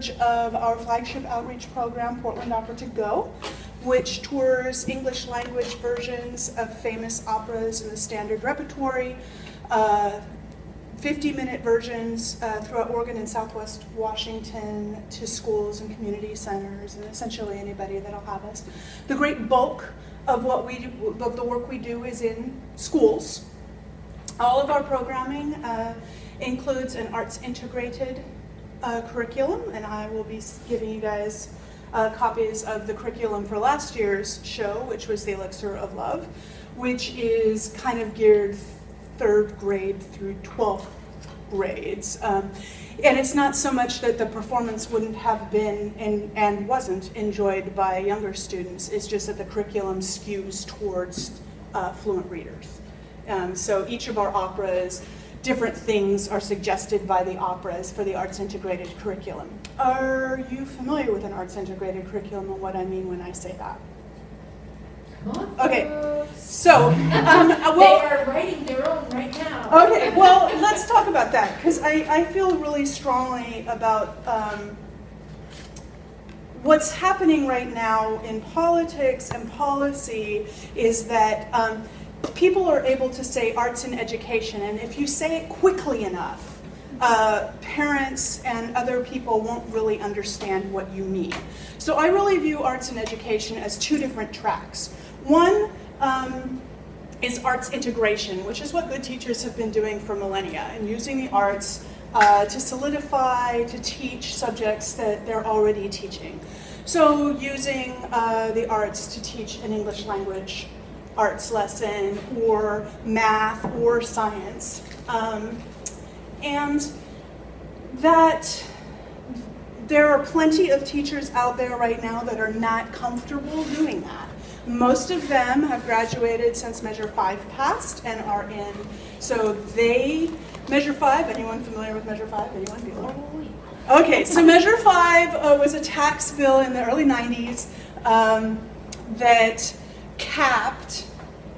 charge of our flagship outreach program, Portland Opera to Go, which tours English language versions of famous operas in the standard repertory, 50-minute versions throughout Oregon and Southwest Washington to schools and community centers and essentially anybody that'll have us. The great bulk of what we do, of the work we do, is in schools. All of our programming includes an arts integrated curriculum, and I will be giving you guys copies of the curriculum for last year's show, which was The Elixir of Love, which is kind of geared 3rd grade through 12th grades. And it's not so much that the performance wouldn't have been and wasn't enjoyed by younger students, it's just that the curriculum skews towards fluent readers. So each of our operas, different things are suggested by the operas for the arts integrated curriculum. Are you familiar with an arts integrated curriculum and what I mean when I say that? Okay, so, well, they are writing their own right now. Okay, well, let's talk about that, because I feel really strongly about what's happening right now in politics and policy is that people are able to say arts and education, and if you say it quickly enough, parents and other people won't really understand what you mean. So I really view arts and education as 2 different tracks. One is arts integration, which is what good teachers have been doing for millennia, and using the arts to solidify, to teach subjects that they're already teaching. So using the arts to teach an English language arts lesson, or math, or science. And that there are plenty of teachers out there right now that are not comfortable doing that. Most of them have graduated since Measure 5 passed and are in, so they, Measure 5, anyone familiar with Measure 5? Anyone? Before? Okay, so Measure 5 was a tax bill in the early 90s that capped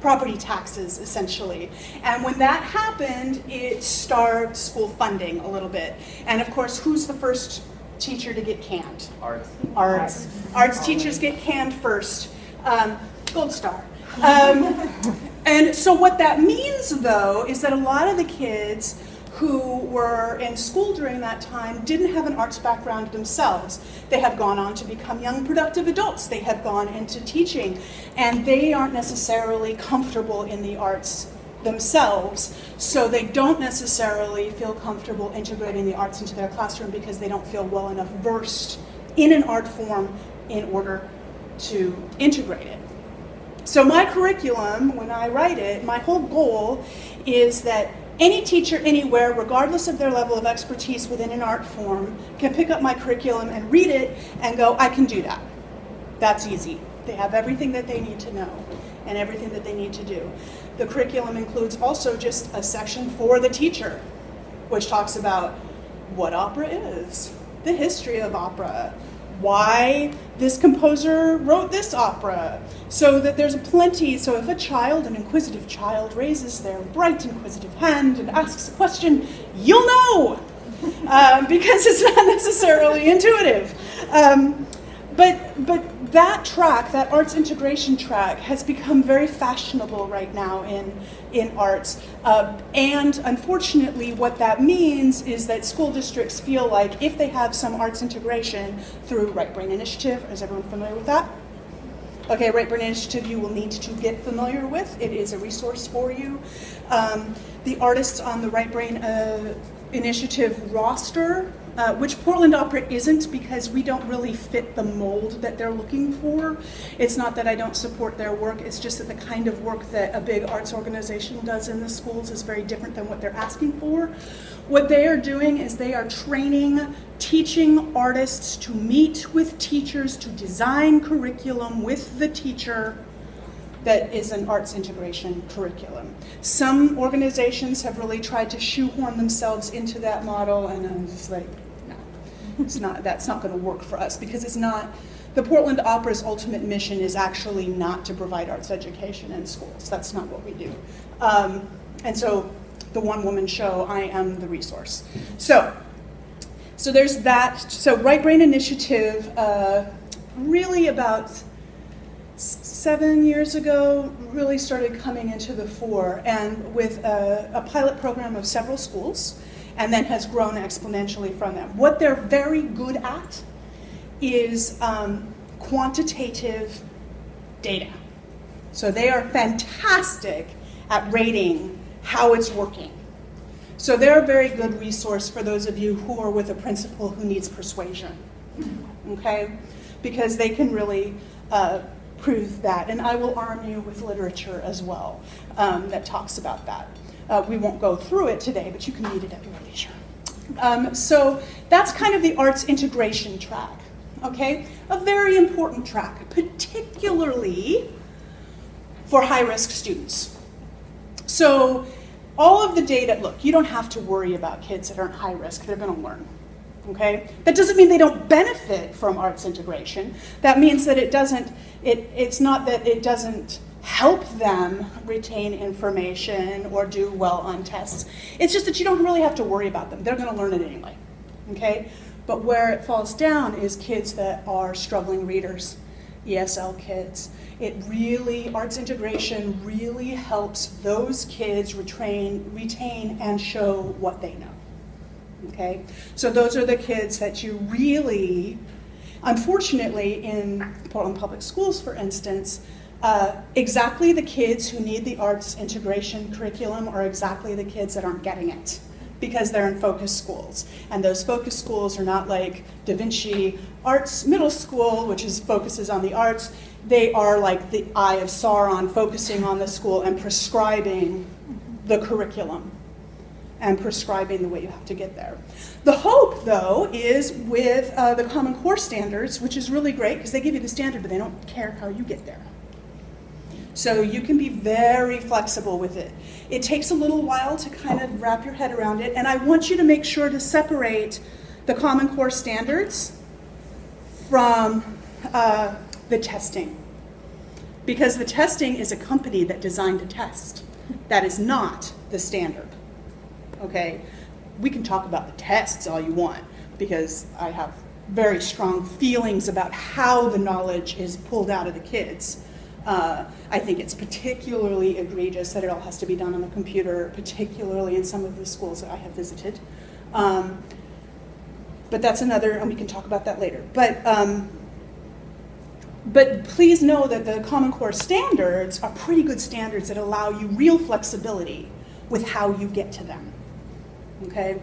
property taxes, essentially. And when that happened, it starved school funding a little bit. And of course, who's the first teacher to get canned? Arts teachers get canned first. Gold star. And so what that means, though, is that a lot of the kids who were in school during that time didn't have an arts background themselves. They have gone on to become young, productive adults. They have gone into teaching, and they aren't necessarily comfortable in the arts themselves, so they don't necessarily feel comfortable integrating the arts into their classroom because they don't feel well enough versed in an art form in order to integrate it. So my curriculum, when I write it, my whole goal is that any teacher anywhere, regardless of their level of expertise within an art form, can pick up my curriculum and read it and go, I can do that. That's easy. They have everything that they need to know and everything that they need to do. The curriculum includes also just a section for the teacher, which talks about what opera is, the history of opera, why this composer wrote this opera, so that there's plenty. So if a child, an inquisitive child, raises their bright inquisitive hand and asks a question, you'll know, because it's not necessarily intuitive. But that track, that arts integration track, has become very fashionable right now in arts. And unfortunately, what that means is that school districts feel like if they have some arts integration through Right Brain Initiative, is everyone familiar with that? Okay, Right Brain Initiative you will need to get familiar with. It is a resource for you. The artists on the Right Brain Initiative roster, which Portland Opera isn't because we don't really fit the mold that they're looking for. It's not that I don't support their work, it's just that the kind of work that a big arts organization does in the schools is very different than what they're asking for. What they are doing is they are training, teaching artists to meet with teachers, to design curriculum with the teacher that is an arts integration curriculum. Some organizations have really tried to shoehorn themselves into that model, and I'm just like, no, it's not, that's not going to work for us, because it's not, the Portland Opera's ultimate mission is actually not to provide arts education in schools. That's not what we do. And so the one-woman show, I am the resource. So So there's that. So Right Brain Initiative, really about 7 years ago, really started coming into the fore, and with a pilot program of several schools, and then has grown exponentially from them. What they're very good at is quantitative data. So they are fantastic at rating how it's working. So they're a very good resource for those of you who are with a principal who needs persuasion, okay? Because they can really prove that. And I will arm you with literature as well that talks about that. We won't go through it today, but you can read it at your leisure. So that's kind of the arts integration track, okay? A very important track, particularly for high-risk students. So all of the data, look, you don't have to worry about kids that aren't high risk, they're gonna learn, okay? That doesn't mean they don't benefit from arts integration. That means that it's not that it doesn't help them retain information or do well on tests. It's just that you don't really have to worry about them. They're gonna learn it anyway, okay? But where it falls down is kids that are struggling readers, ESL kids. Arts integration really helps those kids retain and show what they know, okay? So those are the kids that you really, unfortunately in Portland Public Schools, for instance, exactly the kids who need the arts integration curriculum are exactly the kids that aren't getting it because they're in focus schools. And those focus schools are not like Da Vinci Arts Middle School, which focuses on the arts. They are like the Eye of Sauron, focusing on the school and prescribing the curriculum and prescribing the way you have to get there. The hope, though, is with the Common Core standards, which is really great because they give you the standard, but they don't care how you get there. So you can be very flexible with it. It takes a little while to kind of wrap your head around it, and I want you to make sure to separate the Common Core standards from the testing. Because the testing is a company that designed a test. That is not the standard, okay? We can talk about the tests all you want, because I have very strong feelings about how the knowledge is pulled out of the kids. I think it's particularly egregious that it all has to be done on a computer, particularly in some of the schools that I have visited. But that's another, and we can talk about that later. But please know that the Common Core standards are pretty good standards that allow you real flexibility with how you get to them, okay?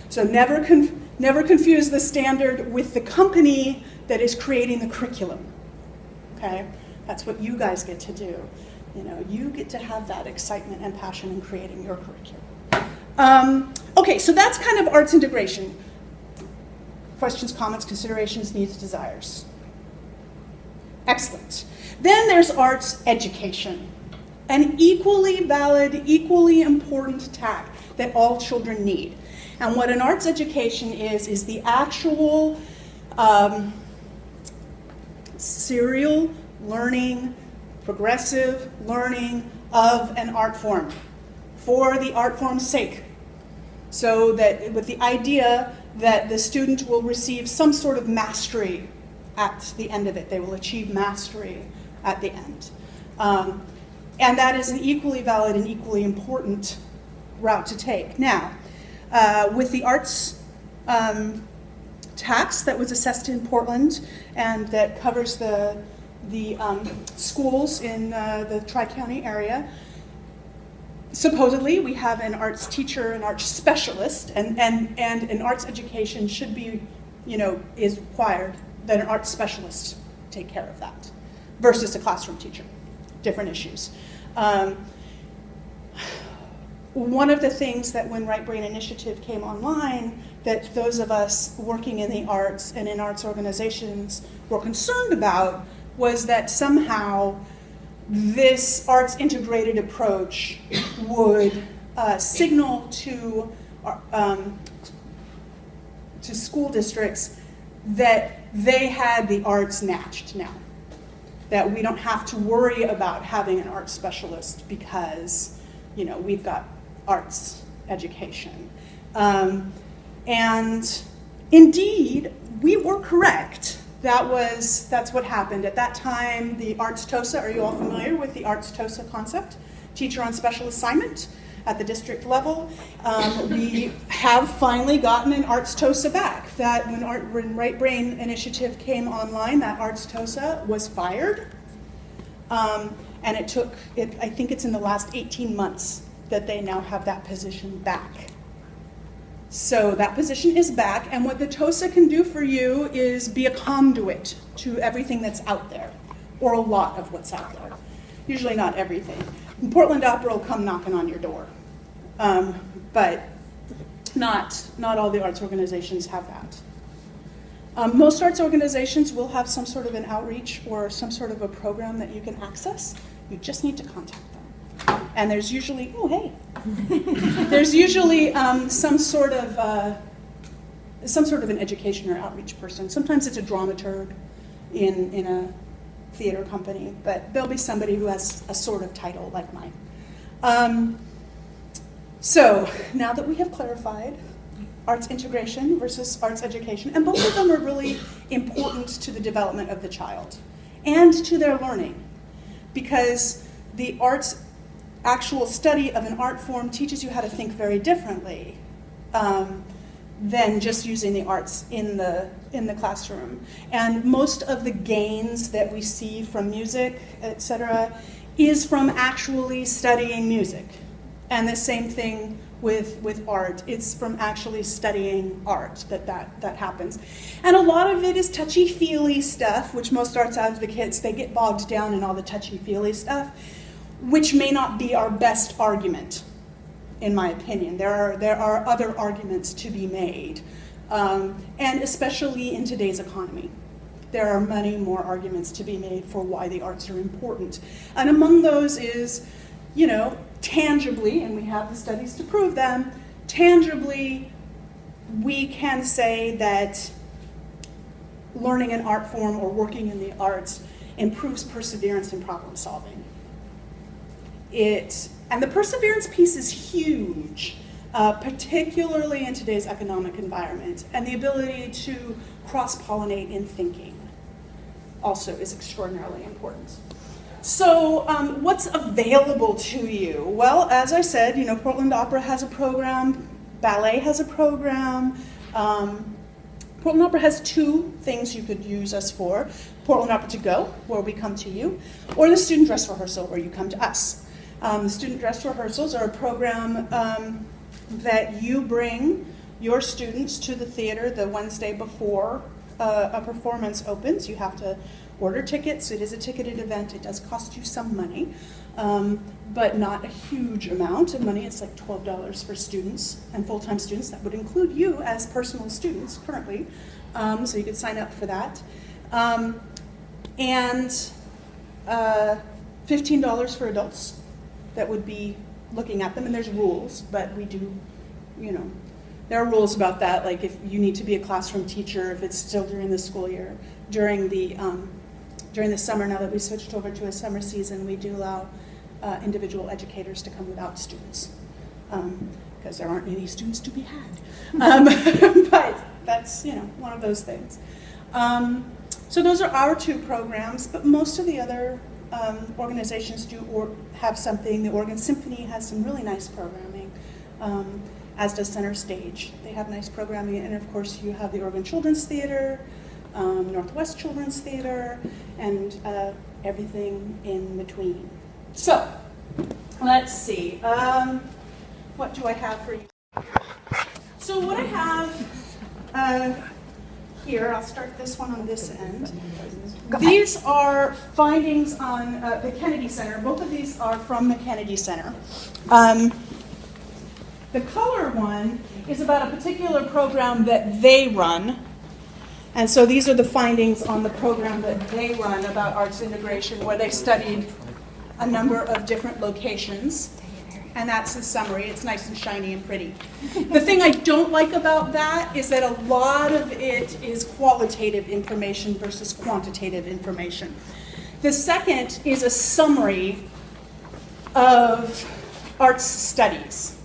So never confuse the standard with the company that is creating the curriculum, okay? That's what you guys get to do. You know, you get to have that excitement and passion in creating your curriculum. Okay, so that's kind of arts integration. Questions, comments, considerations, needs, desires. Excellent. Then there's arts education, an equally valid, equally important tack that all children need. And what an arts education is the actual serial learning, progressive learning of an art form for the art form's sake. So that with the idea that the student will receive some sort of mastery at the end of it. They will achieve mastery at the end. And that is an equally valid and equally important route to take. Now, with the arts tax that was assessed in Portland and that covers the schools in the Tri-County area, supposedly we have an arts teacher, an arts specialist, and an arts education should be, is required that an arts specialist take care of that versus a classroom teacher. Different issues. One of the things that when Right Brain Initiative came online, that those of us working in the arts and in arts organizations were concerned about was that somehow this arts integrated approach would signal to school districts that they had the arts snatched now. That we don't have to worry about having an arts specialist because, we've got arts education. And indeed, we were correct. That's what happened. At that time, the Arts TOSA, are you all familiar with the Arts TOSA concept? Teacher on special assignment at the district level. We have finally gotten an Arts TOSA back. That when Right Brain Initiative came online, that Arts TOSA was fired. And it took, I think it's in the last 18 months that they now have that position back. So that position is back, and what the TOSA can do for you is be a conduit to everything that's out there, or a lot of what's out there. Usually not everything. And Portland Opera will come knocking on your door, but not all the arts organizations have that. Most arts organizations will have some sort of an outreach or some sort of a program that you can access. You just need to contact them. And there's usually, oh hey, there's usually some sort of an education or outreach person. Sometimes it's a dramaturg in a theater company, but there'll be somebody who has a sort of title like mine. So now that we have clarified arts integration versus arts education, and both of them are really important to the development of the child and to their learning, because the arts actual study of an art form teaches you how to think very differently than just using the arts in the classroom. And most of the gains that we see from music, etc., is from actually studying music. And the same thing with art. It's from actually studying art that happens. And a lot of it is touchy-feely stuff, which most arts advocates, they get bogged down in all the touchy-feely stuff, which may not be our best argument, in my opinion. There are other arguments to be made, and especially in today's economy. There are many more arguments to be made for why the arts are important. And among those is, tangibly, and we have the studies to prove them, tangibly, we can say that learning an art form or working in the arts improves perseverance in problem solving. And the perseverance piece is huge, particularly in today's economic environment, and the ability to cross-pollinate in thinking also is extraordinarily important. So what's available to you? Well, as I said, Portland Opera has a program, ballet has a program. Portland Opera has two things you could use us for. Portland Opera to Go, where we come to you, or the student dress rehearsal, where you come to us. The student dress rehearsals are a program that you bring your students to the theater the Wednesday before a performance opens. You have to order tickets. It is a ticketed event. It does cost you some money, but not a huge amount of money. It's like $12 for students and full-time students. That would include you as personal students currently, so you could sign up for that. And $15 for adults that would be looking at them, and there's rules, but we do, there are rules about that, like if you need to be a classroom teacher, if it's still during the school year. During the summer, now that we switched over to a summer season, we do allow individual educators to come without students, because there aren't any students to be had. But that's, one of those things. So those are our two programs, but most of the other organizations do have something. The Oregon Symphony has some really nice programming, as does Center Stage. They have nice programming, and of course you have the Oregon Children's Theater, Northwest Children's Theater, and everything in between. So, let's see. What do I have for you? So what I have here, I'll start this one on this end. These are findings on the Kennedy Center. Both of these are from the Kennedy Center. The color one is about a particular program that they run. And so these are the findings on the program that they run about arts integration, where they studied a number of different locations. And that's the summary. It's nice and shiny and pretty. The thing I don't like about that is that a lot of it is qualitative information versus quantitative information. The second is a summary of arts studies.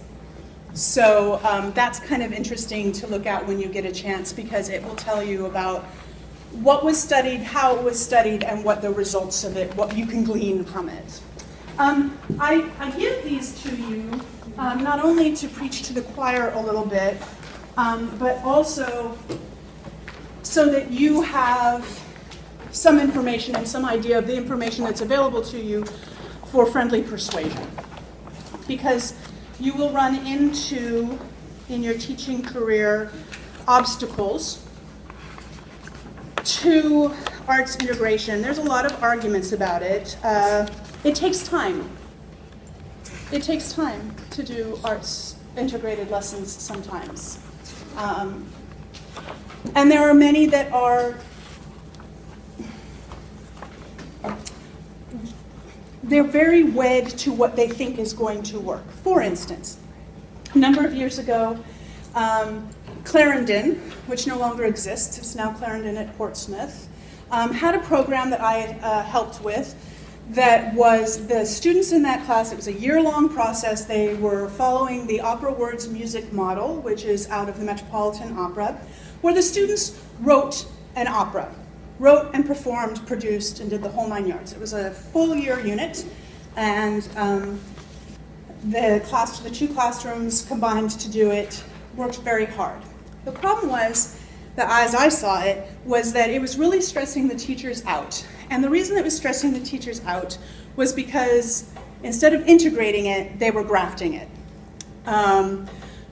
So that's kind of interesting to look at when you get a chance, because it will tell you about what was studied, how it was studied, and what the results of it, what you can glean from it. I give these to you not only to preach to the choir a little bit, but also so that you have some information and some idea of the information that's available to you for friendly persuasion. Because you will run into, in your teaching career, obstacles to arts integration. There's a lot of arguments about it. It takes time. It takes time to do arts integrated lessons sometimes. And there are many that are, they're very wed to what they think is going to work. For instance, a number of years ago, Clarendon, which no longer exists, it's now Clarendon at Portsmouth, had a program that I helped with that was the students in that class. It was a year-long process. They were following the Opera Words music model, which is out of the Metropolitan Opera, where the students wrote an opera. Wrote and performed, produced, and did the whole 9 yards. It was a full-year unit, and the two classrooms combined to do it worked very hard. The problem was, that as I saw it, was that it was really stressing the teachers out. And the reason it was stressing the teachers out was because instead of integrating it, they were grafting it.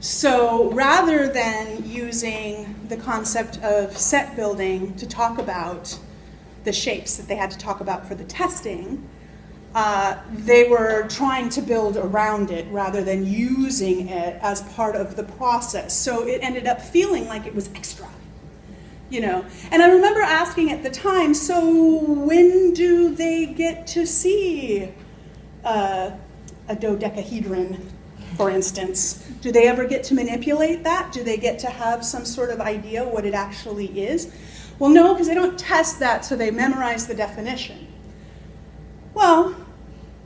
So rather than using the concept of set building to talk about the shapes that they had to talk about for the testing, they were trying to build around it rather than using it as part of the process. So it ended up feeling like it was extra, you know. And I remember asking at the time, so when do they get to see a dodecahedron, for instance? Do they ever get to manipulate that? Do they get to have some sort of idea what it actually is? Well, no, because they don't test that, so they memorize the definition. Well,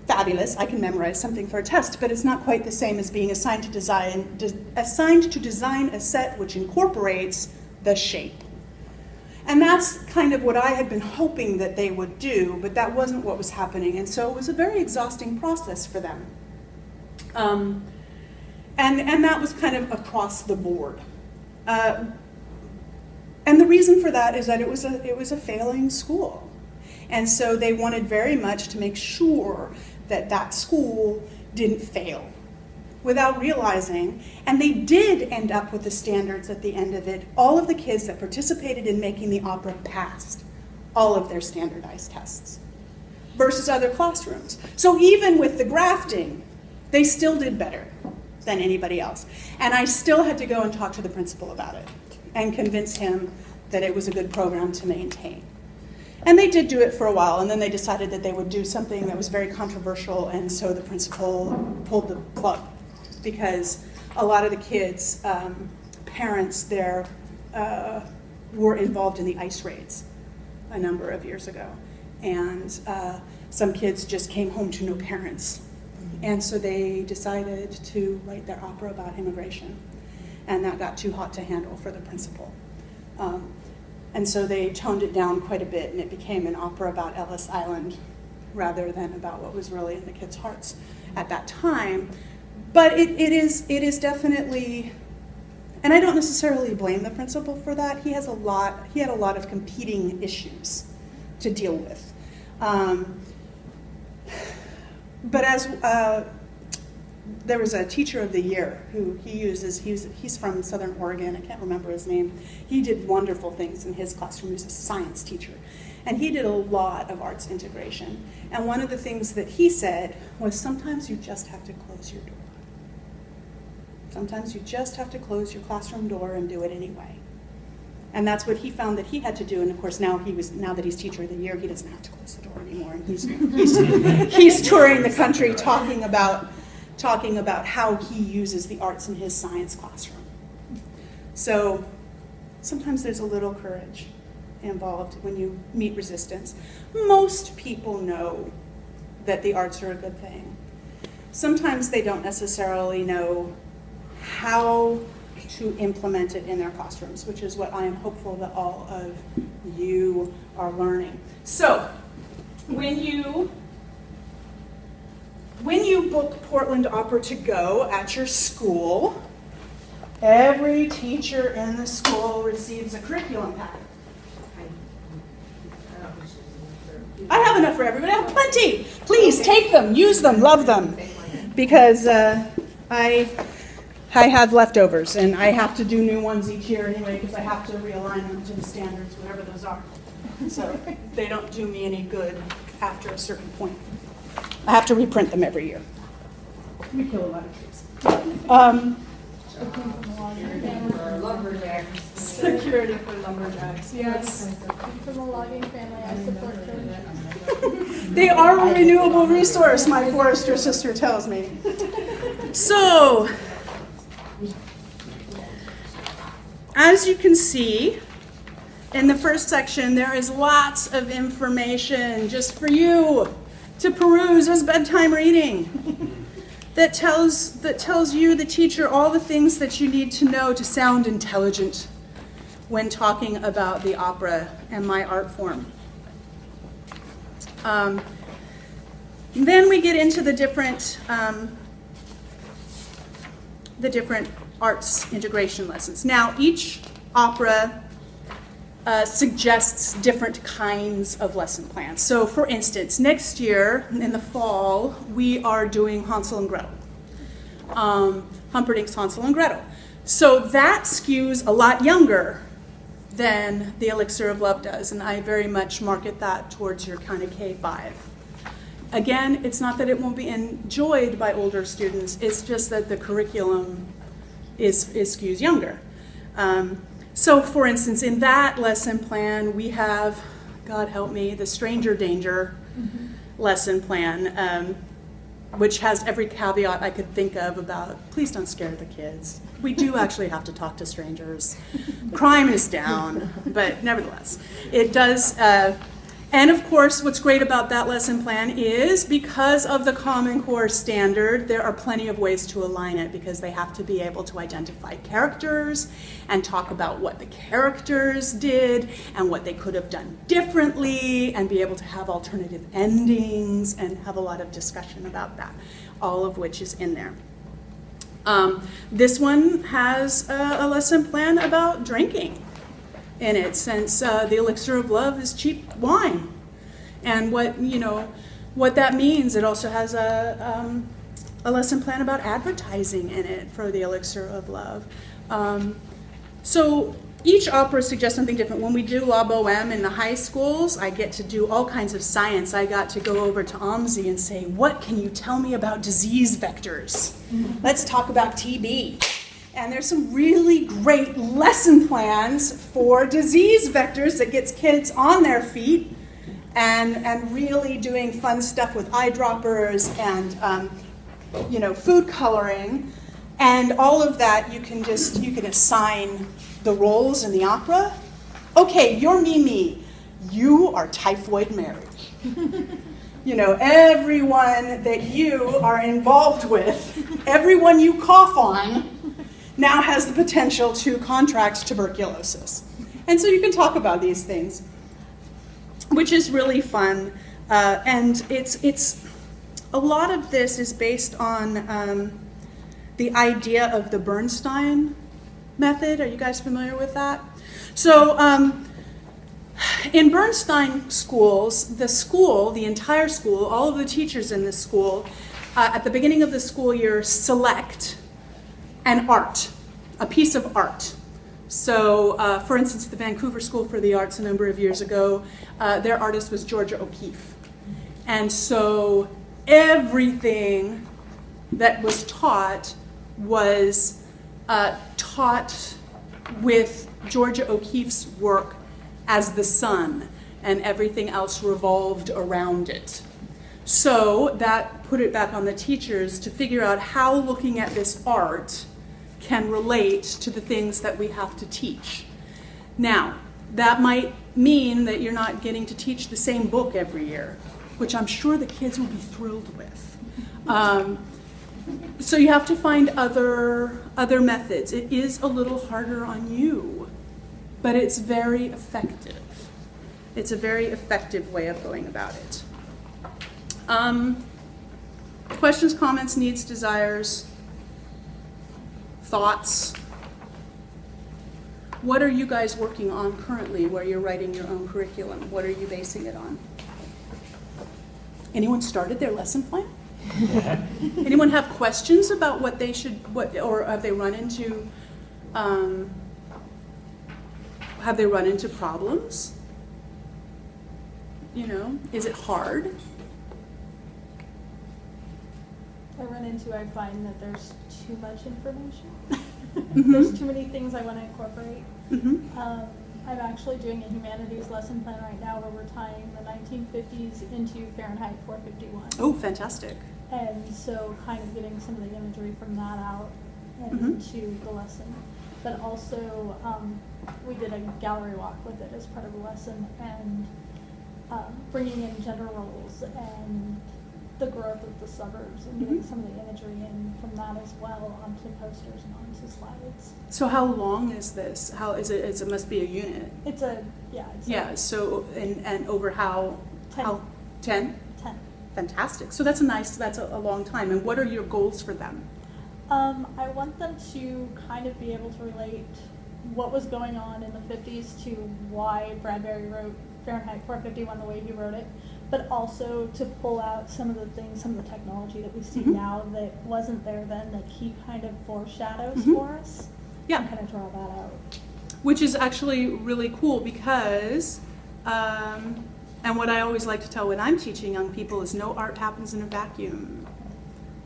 fabulous, I can memorize something for a test, but it's not quite the same as being assigned to design a set which incorporates the shape. And that's kind of what I had been hoping that they would do, but that wasn't what was happening, and so it was a very exhausting process for them. And that was kind of across the board. And the reason for that is that it was a failing school. And so they wanted very much to make sure that that school didn't fail without realizing, and they did end up with the standards at the end of it. All of the kids that participated in making the opera passed all of their standardized tests versus other classrooms. So even with the grafting, they still did better than anybody else. And I still had to go and talk to the principal about it and convince him that it was a good program to maintain. And they did do it for a while, and then they decided that they would do something that was very controversial, and so the principal pulled the plug because a lot of the kids' parents there were involved in the ICE raids a number of years ago. And some kids just came home to no parents. And so they decided to write their opera about immigration. And that got too hot to handle for the principal. And so they toned it down quite a bit, and it became an opera about Ellis Island rather than about what was really in the kids' hearts at that time. But it is definitely, and I don't necessarily blame the principal for that. He had a lot of competing issues to deal with. But as there was a teacher of the year who he's from Southern Oregon, I can't remember his name. He did wonderful things in his classroom. He was a science teacher. And he did a lot of arts integration. And one of the things that he said was, sometimes you just have to close your door. Sometimes you just have to close your classroom door and do it anyway. And that's what he found that he had to do. And of course, now that he's teacher of the year, he doesn't have to close the door anymore. And he's touring the country talking about how he uses the arts in his science classroom. So sometimes there's a little courage involved when you meet resistance. Most people know that the arts are a good thing. Sometimes they don't necessarily know how to implement it in their classrooms, which is what I am hopeful that all of you are learning. So, when you book Portland Opera to go at your school, every teacher in the school receives a curriculum packet. I have enough for everybody. I have plenty. Please take them, use them, love them, because I have leftovers, and I have to do new ones each year anyway, because I have to realign them to the standards, whatever those are. So they don't do me any good after a certain point. I have to reprint them every year. We kill a lot of trees. Security for lumberjacks, yes. From a logging family, I support church. They are a renewable resource, my forester sister tells me. So, as you can see, in the first section, there is lots of information just for you to peruse as bedtime reading that tells you, the teacher, all the things that you need to know to sound intelligent when talking about the opera and my art form. Then we get into the different arts integration lessons. Now, each opera suggests different kinds of lesson plans. So, for instance, next year in the fall, we are doing Hansel and Gretel, Humperdinck's Hansel and Gretel. So that skews a lot younger than the Elixir of Love does, and I very much market that towards your kind of K-5. Again, it's not that it won't be enjoyed by older students, it's just that the curriculum is skews younger. So for instance, in that lesson plan, we have, God help me, the Stranger Danger lesson plan, which has every caveat I could think of about, please don't scare the kids. We do actually have to talk to strangers. Crime is down, but nevertheless, it does. And of course, what's great about that lesson plan is because of the Common Core standard, there are plenty of ways to align it because they have to be able to identify characters and talk about what the characters did and what they could have done differently and be able to have alternative endings and have a lot of discussion about that, all of which is in there. This one has a lesson plan about drinking in it, since the Elixir of Love is cheap wine, and what that means. It also has a lesson plan about advertising in it for the Elixir of Love. So each opera suggests something different. When we do La Boheme in the high schools, I get to do all kinds of science. I got to go over to OMSI and say, what can you tell me about disease vectors? Let's talk about TB. And there's some really great lesson plans for disease vectors that gets kids on their feet and really doing fun stuff with eyedroppers and food coloring. And all of that you can assign the roles in the opera. Okay, you're Mimi. You are Typhoid Mary. Everyone that you are involved with, everyone you cough on, now has the potential to contract tuberculosis. And so you can talk about these things, which is really fun. And it's a lot of this is based on the idea of the Bernstein method. Are you guys familiar with that? So in Bernstein schools, the entire school, all of the teachers in the school, at the beginning of the school year select an art, a piece of art. So, for instance, the Vancouver School for the Arts a number of years ago, their artist was Georgia O'Keeffe. And so everything that was taught with Georgia O'Keeffe's work as the sun, and everything else revolved around it. So that put it back on the teachers to figure out how looking at this art can relate to the things that we have to teach. Now, that might mean that you're not getting to teach the same book every year, which I'm sure the kids will be thrilled with. So you have to find other methods. It is a little harder on you, but it's very effective. It's a very effective way of going about it. Questions, comments, needs, desires, thoughts. What are you guys working on currently where you're writing your own curriculum? What are you basing it on? Anyone started their lesson plan? Anyone have questions about what they should, or have they run into problems? You know, is it hard? I find that there's too much information. Mm-hmm. There's too many things I want to incorporate. Mm-hmm. I'm actually doing a humanities lesson plan right now where we're tying the 1950s into Fahrenheit 451. Oh, fantastic. And so kind of getting some of the imagery from that out and Mhm. into the lesson. But also, we did a gallery walk with it as part of the lesson, and bringing in gender roles and the growth of the suburbs and getting some of the imagery in from that as well onto posters and onto slides. So how long is this? How is it? It must be a unit. It's a, Yeah. So and over how? 10. How 10? 10. Fantastic. So that's a long time. And what are your goals for them? I want them to kind of be able to relate what was going on in the 50s to why Bradbury wrote Fahrenheit 451 the way he wrote it, but also to pull out some of the things, some of the technology that we see Mhm. now that wasn't there then, that he kind of foreshadows Mhm. for us. Yeah. And kind of draw that out. Which is actually really cool because, and what I always like to tell when I'm teaching young people is no art happens in a vacuum.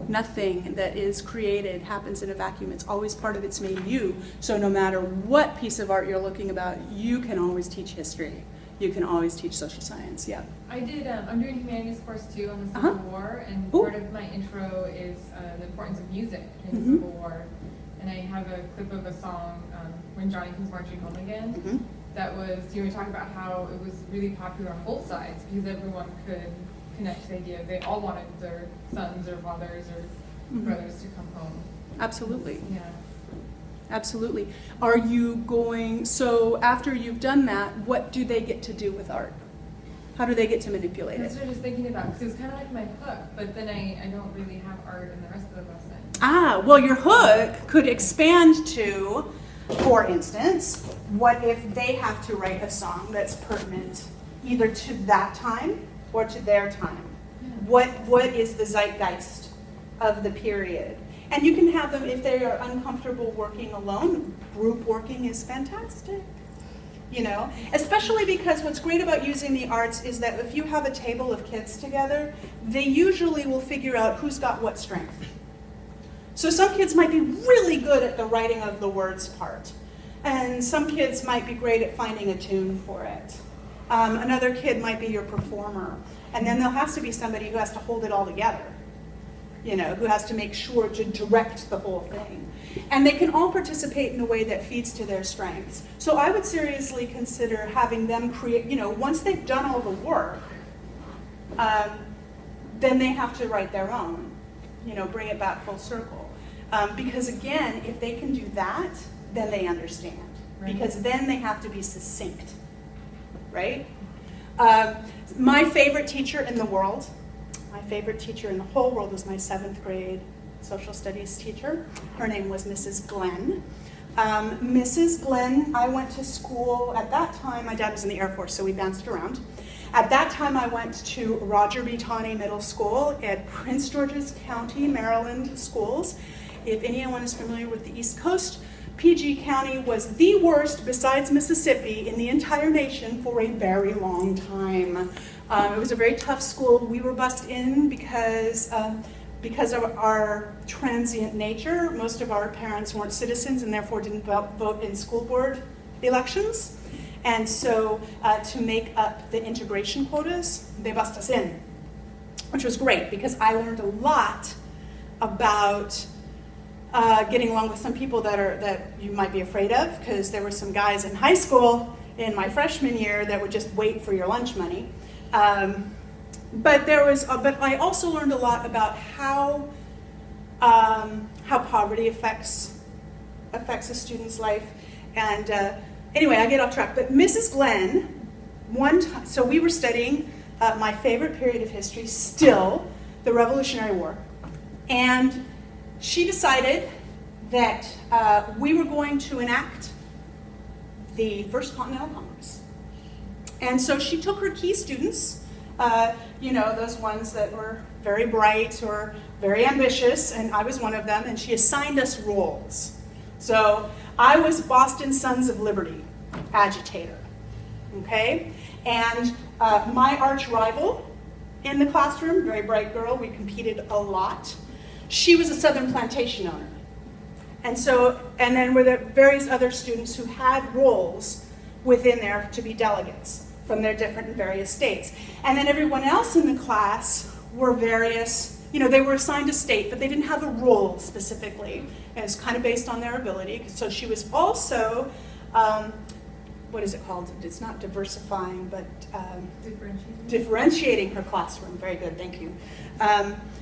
Nothing that is created happens in a vacuum. It's always part of its milieu. So no matter what piece of art you're looking about, you can always teach history. You can always teach social science. Yeah. I'm doing humanities course too on the Uh-huh. Civil War, and Ooh. part of my intro is the importance of music in Mhm. the Civil War. And I have a clip of a song, When Johnny Comes Marching Home Again, Mhm. that was, we talk about how it was really popular on both sides because everyone could connect to the idea. They all wanted their sons or fathers or Mhm. brothers to come home. Absolutely. Yeah. Absolutely. Are you going, so after you've done that, what do they get to do with art? How do they get to manipulate That's it? what I was just thinking about, because it was kind of like my hook, but then I don't really have art in the rest of the lesson. Ah, well, your hook could expand to, for instance, what if they have to write a song that's pertinent either to that time or to their time? What is the zeitgeist of the period? And you can have them, if they are uncomfortable working alone, group working is fantastic. You know, especially because what's great about using the arts is that if you have a table of kids together, they usually will figure out who's got what strength. So some kids might be really good at the writing of the words part, and some kids might be great at finding a tune for it. Another kid might be your performer, and then there has to be somebody who has to hold it all together, you know, who has to make sure to direct the whole thing. And they can all participate in a way that feeds to their strengths. So I would seriously consider having them create, you know, once they've done all the work, then they have to write their own, you know, bring it back full circle. Because again, if they can do that, then they understand. Right. Because then they have to be succinct, right? My favorite teacher in the world, my favorite teacher in the whole world was my 7th grade social studies teacher. Her name was Mrs. Glenn. Mrs. Glenn, I went to school at that time, my dad was in the Air Force, so we bounced around. At that time, I went to Roger B. Taney Middle School at Prince George's County, Maryland schools. If anyone is familiar with the East Coast, PG County was the worst, besides Mississippi, in the entire nation for a very long time. It was a very tough school. We were bused in because of our transient nature. Most of our parents weren't citizens and therefore didn't vote in school board elections. And so to make up the integration quotas, they bused us in, which was great because I learned a lot about getting along with some people that you might be afraid of, because there were some guys in high school in my freshman year that would just wait for your lunch money. But I also learned a lot about how how poverty affects a student's life. And anyway, I get off track. But Mrs. Glenn, one time, so we were studying my favorite period of history, still, the Revolutionary War. And she decided that we were going to enact the First Continental Congress. And so she took her key students, those ones that were very bright or very ambitious, and I was one of them, and she assigned us roles. So I was Boston Sons of Liberty agitator, okay? And my arch rival in the classroom, very bright girl, we competed a lot. She was a Southern plantation owner. And then were there various other students who had roles within there to be delegates from their different and various states. And then everyone else in the class were various, they were assigned a state, but they didn't have a role specifically. And it's kind of based on their ability. So she was also, what is it called? It's not diversifying, but differentiating her classroom. Very good, thank you.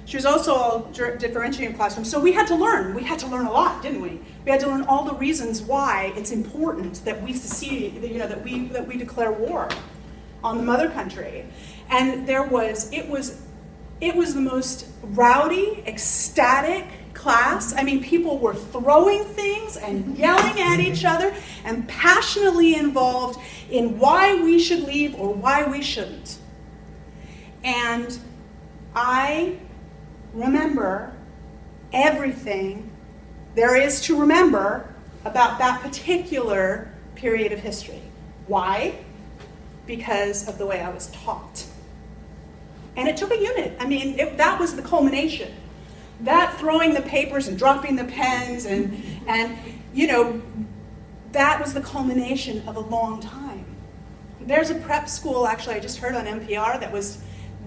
She was also differentiating classroom. So we had to learn. We had to learn a lot, didn't we? We had to learn all the reasons why it's important that we secede, that we declare war on the mother country. And it was the most rowdy, ecstatic class. I mean, people were throwing things and yelling at each other and passionately involved in why we should leave or why we shouldn't. And I remember everything there is to remember about that particular period of history. Why? Because of the way I was taught. And it took a unit. I mean, that was the culmination. That throwing the papers and dropping the pens and that was the culmination of a long time. There's a prep school, actually, I just heard on NPR,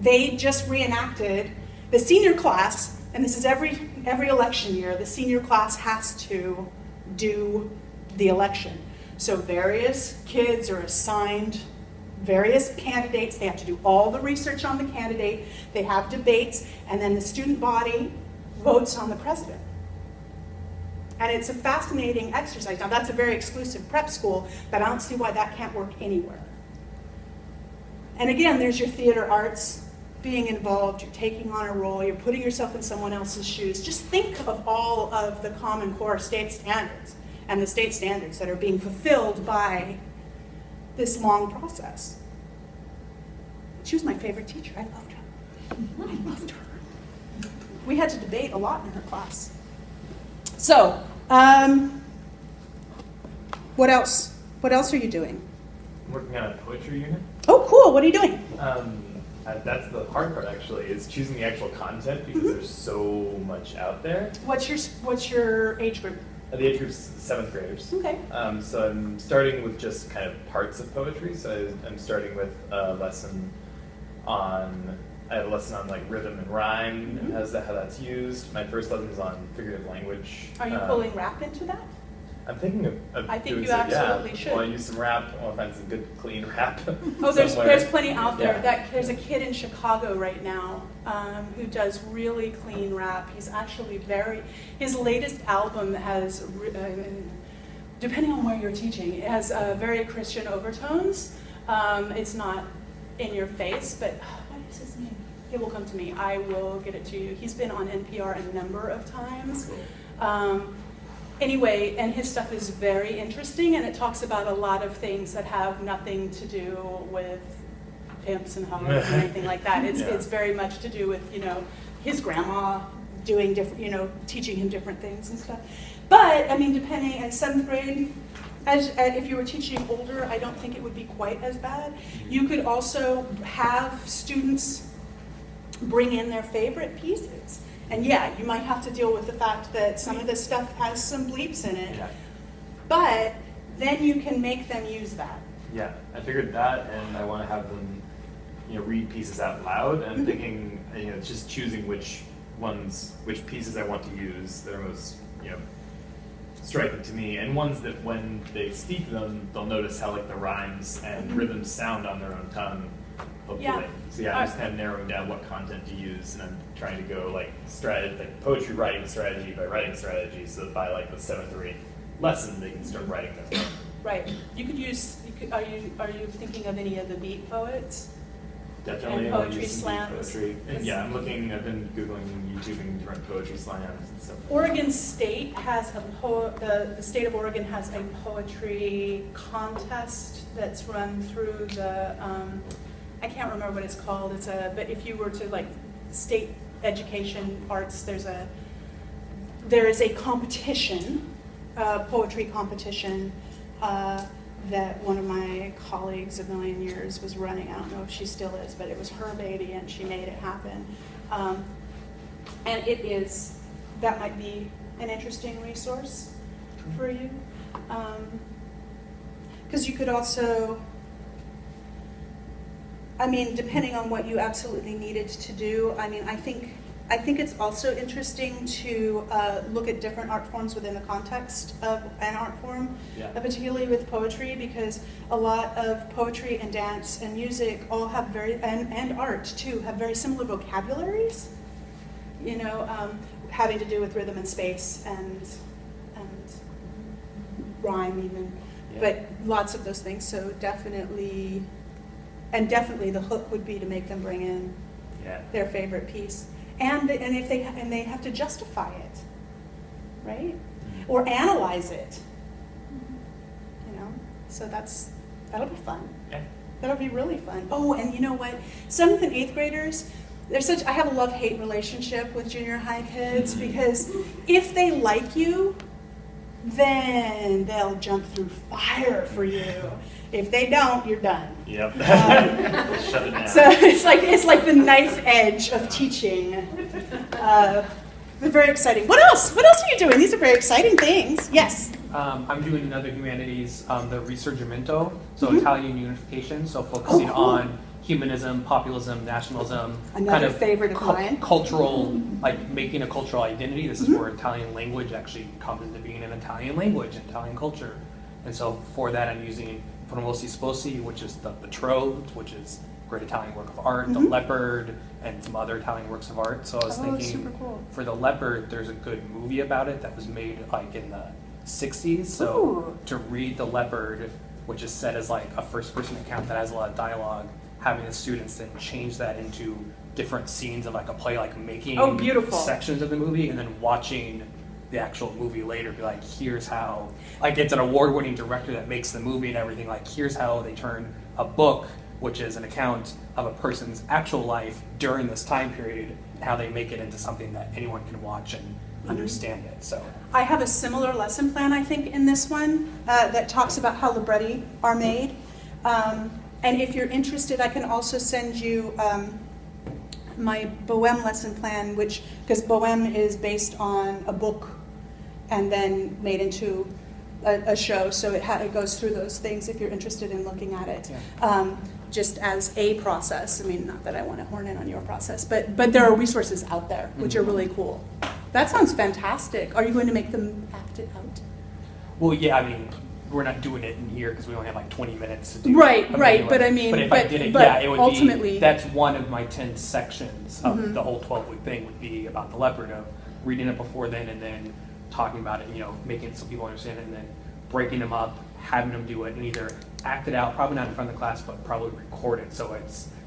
they just reenacted the senior class, and this is every election year, the senior class has to do the election. So various kids are assigned various candidates. They have to do all the research on the candidate. They have debates, and then the student body votes on the president. And it's a fascinating exercise. Now, that's a very exclusive prep school, but I don't see why that can't work anywhere. And again, there's your theater arts being involved. You're taking on a role. You're putting yourself in someone else's shoes. Just think of all of the Common Core state standards and the state standards that are being fulfilled by this long process. She was my favorite teacher. I loved her. I loved her. We had to debate a lot in her class. So, what else? What else are you doing? I'm working on a poetry unit. Oh, cool. What are you doing? That's the hard part, actually, is choosing the actual content because there's so much out there. What's your age group? The age group's 7th graders. Okay. So I'm starting with just kind of parts of poetry. So I'm starting with a lesson on like rhythm and rhyme, how that's used. My first lesson is on figurative language. Are you pulling rap into that? I'm thinking of I think doing you some, absolutely should. I want to use some rap. I want to find some good, clean rap. Oh, there's plenty out there. Yeah. There's a kid in Chicago right now who does really clean rap. He's actually his latest album has, depending on where you're teaching, it has very Christian overtones. It's not in your face, but what is his name? It will come to me. I will get it to you. He's been on NPR a number of times. Anyway, and his stuff is very interesting, and it talks about a lot of things that have nothing to do with pimps and hoes or anything like that. It's very much to do with, his grandma doing different, teaching him different things and stuff. But, I mean, depending, at 7th grade, if you were teaching older, I don't think it would be quite as bad. You could also have students bring in their favorite pieces. And yeah, you might have to deal with the fact that some of this stuff has some bleeps in it, but then you can make them use that. Yeah, I figured that, and I want to have them, read pieces out loud, and I'm thinking, just choosing which pieces I want to use that are most, striking to me, and ones that when they speak them, they'll notice how the rhymes and rhythms sound on their own tongue, hopefully. Yeah. So yeah, I'm just kind of narrowing down what content to use, and I'm trying to go like poetry writing strategy by writing strategy, so that by like the 7th or 8th lesson, they can start writing their stuff. Right. You could use. Are you thinking of any of the beat poets? Definitely, And I'll poetry use some beat slams. poetry. And yeah, I've been Googling, YouTubing different poetry slams and stuff. Oregon State has the state of Oregon has a poetry contest that's run through the, I can't remember what it's called, but if you were to like state education arts, there is a competition, poetry competition, that one of my colleagues a million years was running. I don't know if she still is, but it was her baby and she made it happen. And that might be an interesting resource for you. Because you could also, depending on what you absolutely needed to do, I think it's also interesting to look at different art forms within the context of an art form, particularly with poetry, because a lot of poetry and dance and music all have and art too, have very similar vocabularies, having to do with rhythm and space and rhyme even, but lots of those things. So definitely the hook would be to make them bring in their favorite piece. And if they have to justify it, right? Or analyze it, So that'll be fun. Yeah. That'll be really fun. Oh, and you know what? 7th and 8th graders, I have a love-hate relationship with junior high kids, because if they like you, then they'll jump through fire for you. If they don't, you're done. Yep. Shut it down. So it's like the knife edge of teaching. They're very exciting. What else? What else are you doing? These are very exciting things. Yes. I'm doing another humanities, the Risorgimento, so Italian unification, so focusing on humanism, populism, nationalism, Another favorite of mine. Cultural, like making a cultural identity. This is where Italian language actually comes into being, an Italian language, Italian culture. And so for that, I'm using Promessi Sposi, which is the betrothed, which is a great Italian work of art, the leopard, and some other Italian works of art. So I was thinking, super cool. for the leopard, there's a good movie about it that was made like in the 60s. So to read the leopard, which is set as like a first-person account that has a lot of dialogue, having the students then change that into different scenes of like a play, like making beautiful. sections of the movie, and then watching the actual movie later, be like, here's how, like it's an award-winning director that makes the movie and everything, like here's how they turn a book, which is an account of a person's actual life during this time period, and how they make it into something that anyone can watch and understand it. So I have a similar lesson plan, I think, in this one that talks about how libretti are made. And if you're interested, I can also send you my Bohème lesson plan, because Bohème is based on a book and then made into a show, so it goes through those things if you're interested in looking at it. Just as a process. Not that I want to horn in on your process, but there are resources out there which are really cool. That sounds fantastic. Are you going to make them act it out? well, yeah, we're not doing it in here because we only have like 20 minutes to do Right, it. right, but if I did it, but it would ultimately, be, that's one of my 10 sections of the whole 12-week thing would be about the leopard, of reading it before then and then talking about it, making it so people understand it, and then breaking them up, having them do it, and either act it out, probably not in front of the class, but probably record it so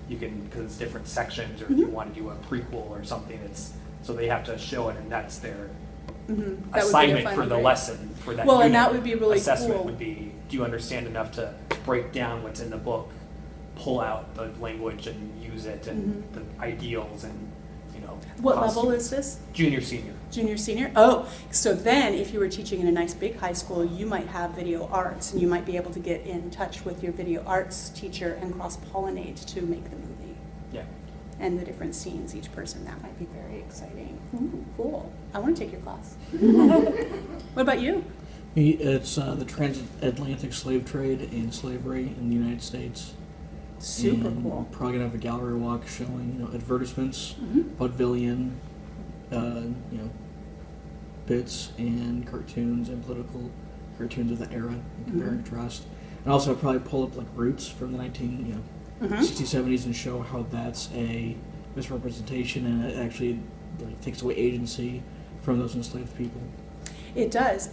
because it's different sections, or if you want to do a prequel or something, so they have to show it, and that's their assignment for the lesson for that Well, and unit. that would be really Assessment cool. would be, do you understand enough to break down what's in the book, pull out the language and use it, and the ideals, and What costume. level is this? Junior, senior. Junior, senior? Oh, so then if you were teaching in a nice big high school, you might have video arts, and you might be able to get in touch with your video arts teacher and cross-pollinate to make the movie. Yeah. And the different scenes, each person. That might be very exciting. Ooh, cool. I want to take your class. What about you? It's the transatlantic slave trade and slavery in the United States. Super And cool. Probably gonna have a gallery walk showing, advertisements, vaudevillian, bits and cartoons and political cartoons of the era, and compare and contrast. And also probably pull up like roots from the Mhm. 60s, 70s, and show how that's a misrepresentation and it actually like, takes away agency from those enslaved people. It does,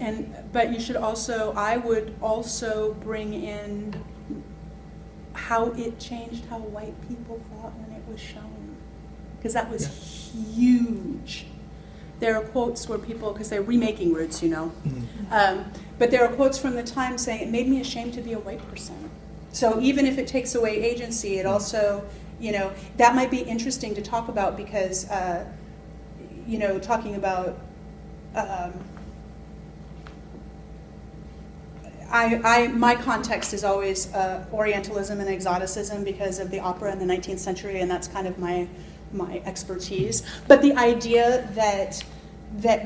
but you should also, I would also bring in how it changed how white people thought when it was shown, because that was huge. There are quotes where people, because they're remaking Roots, you know, but there are quotes from the time saying it made me ashamed to be a white person. So even if it takes away agency, it also, you know, that might be interesting to talk about because, you know, talking about. My context is always Orientalism and exoticism because of the opera in the 19th century, and that's kind of my expertise. But the idea that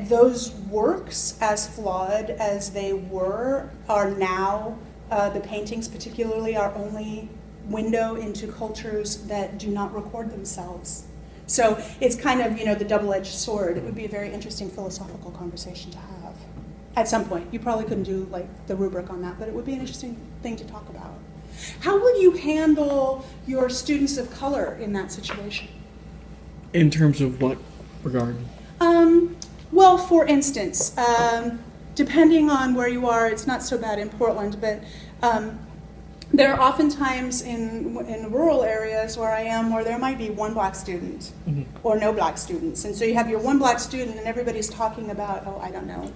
those works, as flawed as they were, are now, the paintings particularly, our only window into cultures that do not record themselves. So it's kind of, you know, the double-edged sword. It would be a very interesting philosophical conversation to have. At some point. You probably couldn't do like the rubric on that, but it would be an interesting thing to talk about. How will you handle your students of color in that situation? In terms of what regard? Well, for instance, depending on where you are, it's not so bad in Portland, but there are often times in rural areas where I am where there might be one black student or no black students. And so you have your one black student and everybody's talking about, oh, I don't know,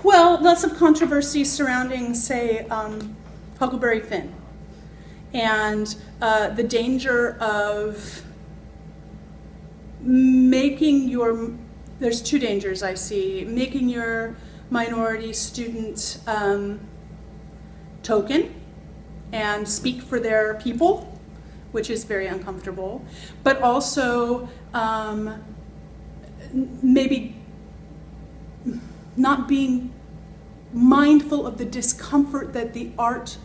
well, lots of controversy surrounding, say, Huckleberry Finn, and the danger of making there's two dangers I see, making your minority student token and speak for their people, which is very uncomfortable, but also maybe not being mindful of the discomfort that the art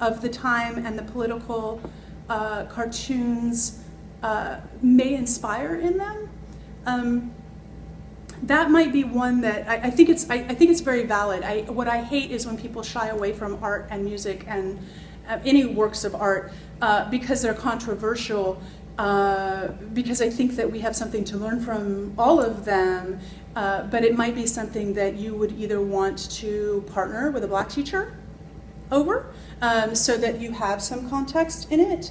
of the time and the political cartoons may inspire in them. That might be one that I think it's very valid. What I hate is when people shy away from art and music and any works of art because they're controversial. Because I think that we have something to learn from all of them, but it might be something that you would either want to partner with a black teacher over, so that you have some context in it,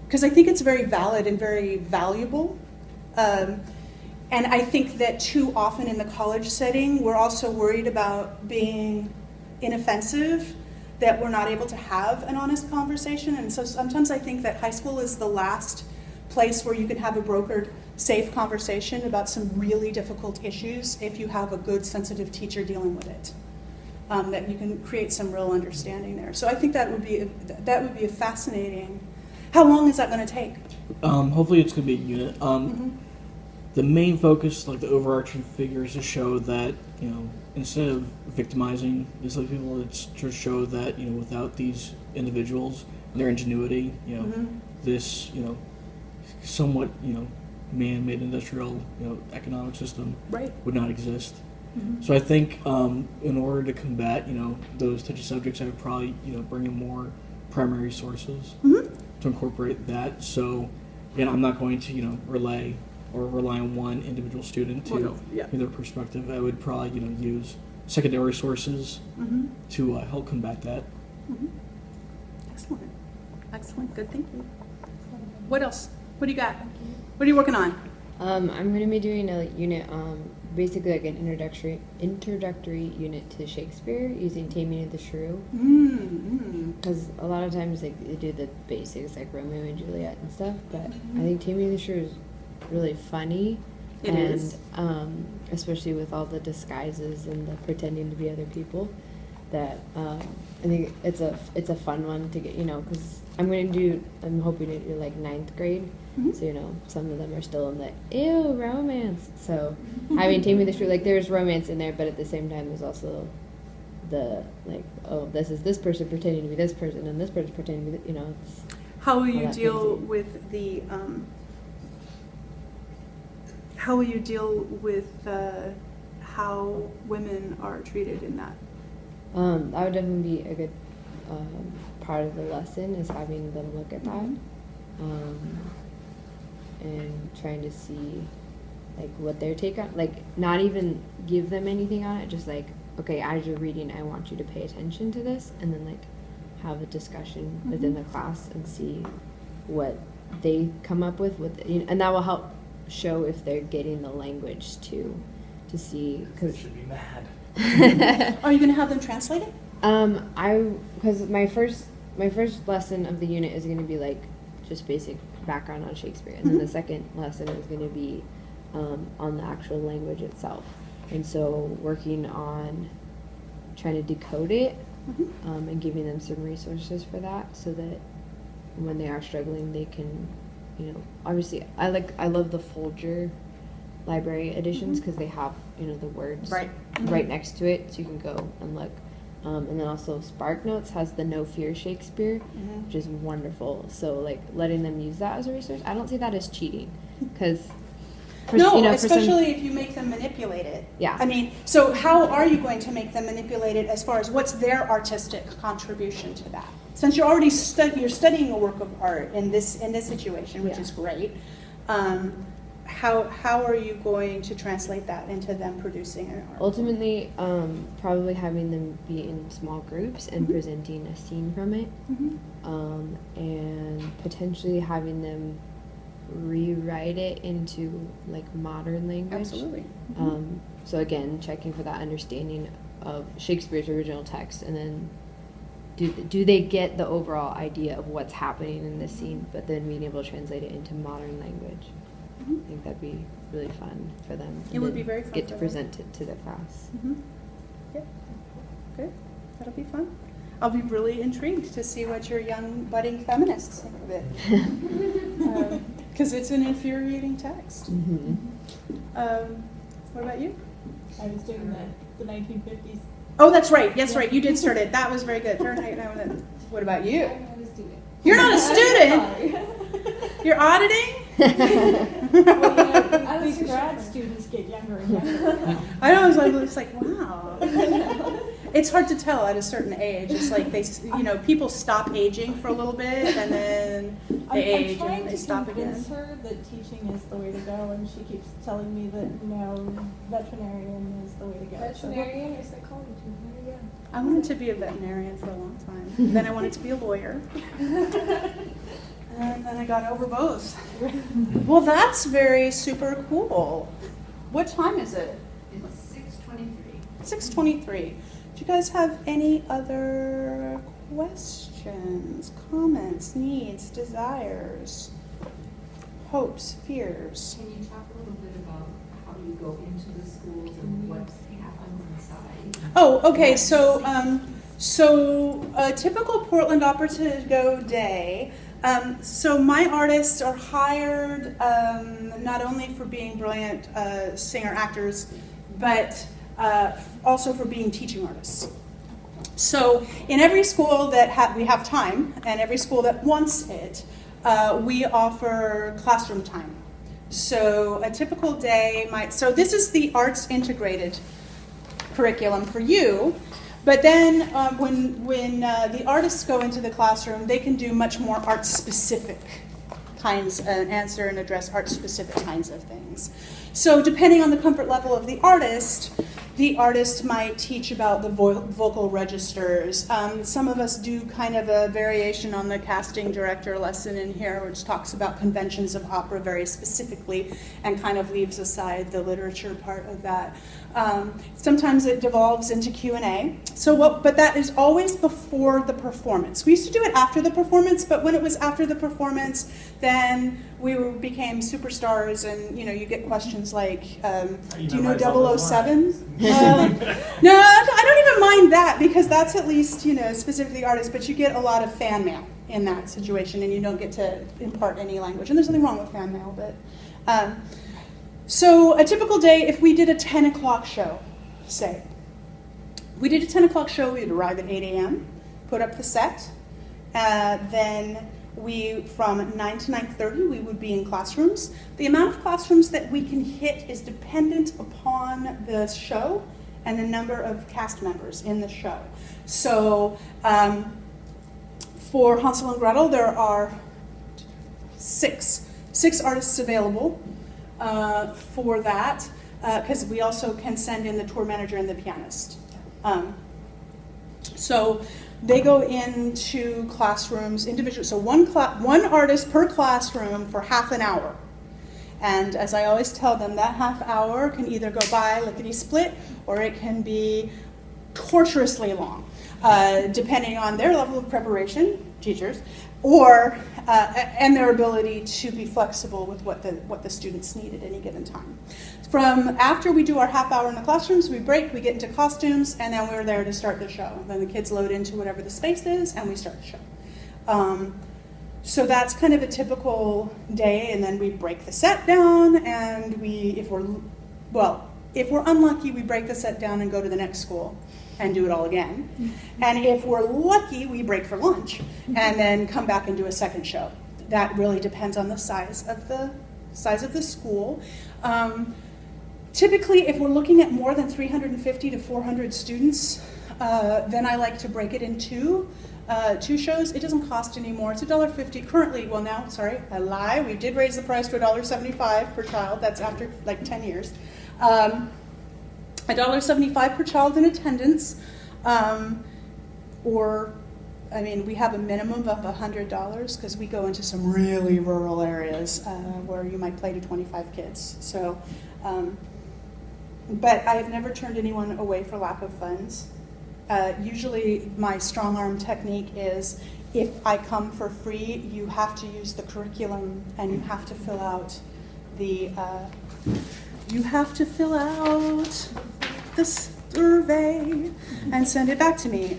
because I think it's very valid and very valuable. And I think that too often in the college setting, we're also worried about being inoffensive, that we're not able to have an honest conversation. And so sometimes I think that high school is the last place where you can have a brokered, safe conversation about some really difficult issues if you have a good, sensitive teacher dealing with it. That you can create some real understanding there. So I think that would be a fascinating. How long is that going to take? Hopefully it's going to be a unit. The main focus, like the overarching figure, is to show that, you know, instead of victimizing these other people, it's to show that, you know, without these individuals and their ingenuity, you know, this, you know, somewhat, you know, man-made industrial, you know, economic system would not exist. So I think in order to combat, you know, those touchy subjects, I would probably, you know, bring in more primary sources to incorporate that. So, again, I'm not going to, you know, rely on one individual student to give their perspective. I would probably, you know, use secondary sources to help combat that. Excellent, good thinking. What else? What do you got? What are you working on? I'm going to be doing a unit, basically like an introductory unit to Shakespeare using Taming of the Shrew. Because a lot of times they do the basics like Romeo and Juliet and stuff, but I think Taming of the Shrew is really funny. It is. Especially with all the disguises and the pretending to be other people, that I think it's a fun one to get, you know, because I'm hoping to do like 9th grade, so, you know, some of them are still in the ew romance. So I mean, Taming the Shrew, like there's romance in there, but at the same time there's also the like, oh, this is this person pretending to be this person and this person pretending to be, you know, it's How will you that deal crazy. with the how will you deal with how women are treated in that? that would definitely be a good part of the lesson is having them look at that, and trying to see like what their take on, like not even give them anything on it, just like, okay, as you're reading, I want you to pay attention to this, and then like have a discussion within the class and see what they come up with, and that will help show if they're getting the language to see, They because should be mad. Are you going to have them translate it? because my first lesson of the unit is going to be like just basic background on Shakespeare, and then the second lesson is going to be on the actual language itself, and so working on trying to decode it, and giving them some resources for that, so that when they are struggling, they can, obviously I love the Folger library editions because they have the words right next to it, so you can go and look. And then also SparkNotes has the No Fear Shakespeare, which is wonderful. So like letting them use that as a resource, I don't see that as cheating, because especially if you make them manipulate it. Yeah. I mean, so how are you going to make them manipulate it as far as what's their artistic contribution to that? Since you're already you're studying a work of art in this situation, which is great. How are you going to translate that into them producing an art? Ultimately, probably having them be in small groups and presenting a scene from it, and potentially having them rewrite it into like modern language. Absolutely. So again, checking for that understanding of Shakespeare's original text, and then do they get the overall idea of what's happening in this scene, but then being able to translate it into modern language. I think that'd be really fun for them. It would be very fun Get for to them. present it to the class. Yep. Good. That'll be fun. I'll be really intrigued to see what your young budding feminists think of it. Because it's an infuriating text. What about you? I was doing the 1950s. Oh, that's right. Yes, right. You did start it. That was very good. Fahrenheit 9/11. What about you? I'm not a student. You're not a student. You're auditing. Well, these grad students get younger and younger. I know. It's like wow. It's hard to tell at a certain age. It's like people stop aging for a little bit and then they age and then they stop again. I'm trying to convince her that teaching is the way to go, and she keeps telling me that veterinarian is the way to go. Veterinarian or psychology? There you go. I wanted to be a veterinarian for a long time. Then I wanted to be a lawyer. And then I got over both. Well, that's very super cool. What time is it? It's 6:23. 6:23. Do you guys have any other questions, comments, needs, desires, hopes, fears? Can you talk a little bit about how you go into the schools and what happens inside? Oh, okay. So a typical Portland Opera to Go day. So my artists are hired not only for being brilliant singer-actors, but also for being teaching artists. So in every school that we have time, and every school that wants it, we offer classroom time. So a typical day so this is the arts integrated curriculum for you. But then when the artists go into the classroom, they can do much more art-specific kinds and answer and address art-specific kinds of things. So depending on the comfort level of the artist might teach about the vocal registers. Some of us do kind of a variation on the casting director lesson in here, which talks about conventions of opera very specifically and kind of leaves aside the literature part of that. Sometimes it devolves into Q&A. But that is always before the performance. We used to do it after the performance, but when it was after the performance, then we became superstars, and you get questions like, do you know 007? No, I don't even mind that, because that's at least specific to the artist. But you get a lot of fan mail in that situation, and you don't get to impart any language. And there's nothing wrong with fan mail, but. So a typical day, if we did a 10 o'clock show, say, we did a 10 o'clock show, we'd arrive at 8 a.m., put up the set, then from 9 to 9:30, we would be in classrooms. The amount of classrooms that we can hit is dependent upon the show and the number of cast members in the show. So For Hansel and Gretel, there are six artists available for that, because we also can send in the tour manager and the pianist. So they go into classrooms individually. So one artist per classroom for half an hour. And as I always tell them, that half hour can either go by lickety-split, or it can be torturously long, depending on their level of preparation, teachers, or and their ability to be flexible with what the students need at any given time. From after we do our half hour in the classrooms, we break, we get into costumes, and then we're there to start the show. Then the kids load into whatever the space is, and we start the show. So that's kind of a typical day, and then we break the set down, and if we're unlucky, we break the set down and go to the next school and do it all again. And if we're lucky, we break for lunch and then come back and do a second show. That really depends on the size of the school. Typically, if we're looking at more than 350 to 400 students, then I like to break it in two shows. It doesn't cost any more. It's $1.50 currently. Well, now, sorry, I lie. We did raise the price to $1.75 per child. That's after like 10 years. $1.75 per child in attendance, we have a minimum of $100 because we go into some really rural areas where you might play to 25 kids. So, but I have never turned anyone away for lack of funds. Usually my strong arm technique is, if I come for free, you have to use the curriculum and you have to fill out the survey and send it back to me.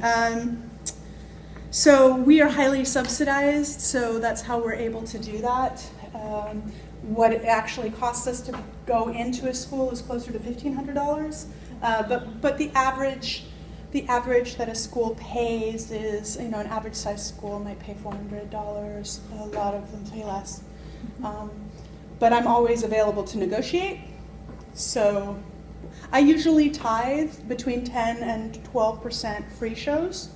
So we are highly subsidized, so that's how we're able to do that. What it actually costs us to go into a school is closer to $1,500, but the average that a school pays is, an average size school might pay $400. A lot of them pay less. But I'm always available to negotiate. So I usually tithe between 10 and 12% free shows,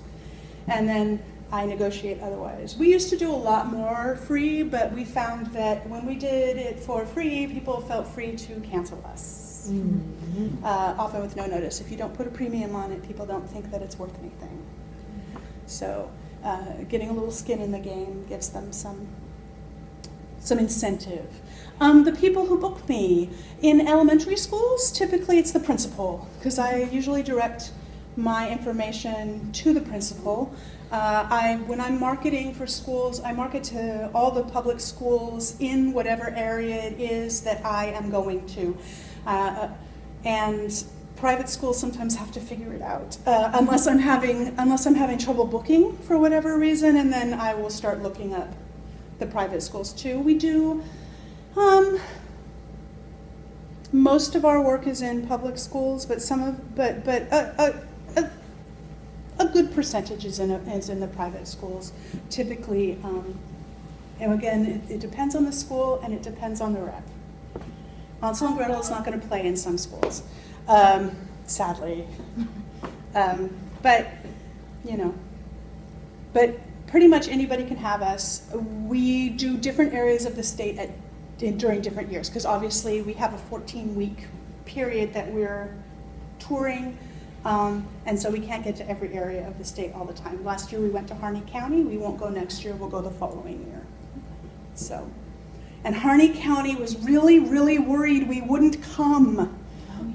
and then I negotiate otherwise. We used to do a lot more free, but we found that when we did it for free, people felt free to cancel us. Mm-hmm. Often with no notice. If you don't put a premium on it, people don't think that it's worth anything. So getting a little skin in the game gives them some incentive. The people who book me in elementary schools, typically it's the principal, because I usually direct my information to the principal. When I'm marketing for schools, I market to all the public schools in whatever area it is that I am going to. And private schools sometimes have to figure it out, unless I'm having trouble booking for whatever reason, and then I will start looking up the private schools too. We do. Most of our work is in public schools, but a good percentage is in the private schools. Typically, and again, it depends on the school and it depends on the rep. Hansel and Gretel is not going to play in some schools, sadly. But pretty much anybody can have us. We do different areas of the state during different years, because obviously we have a 14-week period that we're touring, and so we can't get to every area of the state all the time. Last year we went to Harney County. We won't go next year. We'll go the following year. So, and Harney County was really, really worried we wouldn't come